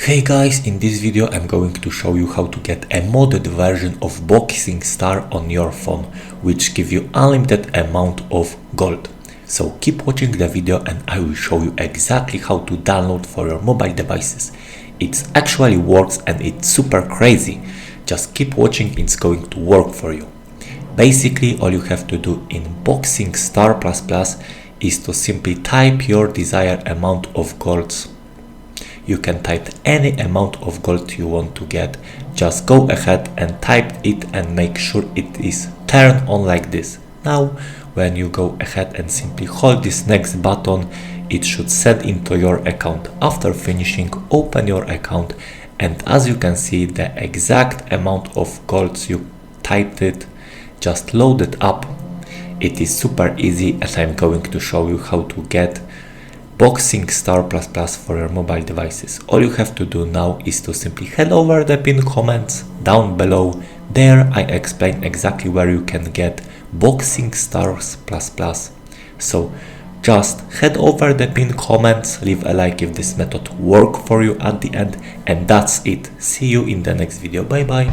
Hey guys, in this video I'm going to show you how to get a modded version of Boxing Star on your phone, which give you unlimited amount of gold. So keep watching the video and I will show you exactly how to download for your mobile devices. It actually works and it's super crazy. Just keep watching, it's going to work for you. Basically, all you have to do in Boxing Star++ is to simply type your desired amount of golds. You can type any amount of gold you want to get. Just go ahead and type it and make sure it is turned on like this. Now, when you go ahead and simply hold this next button, it should set into your account. After finishing, open your account, and as you can see, the exact amount of golds you typed it just loaded up. It is super easy, and I'm going to show you how to get Boxing Star++ for your mobile devices. All you have to do now is to simply head over the pinned comments down below. There I explain exactly where you can get Boxing Stars++. So just head over the pinned comments, leave a like if this method worked for you at the end, and that's it. See you in the next video. Bye bye.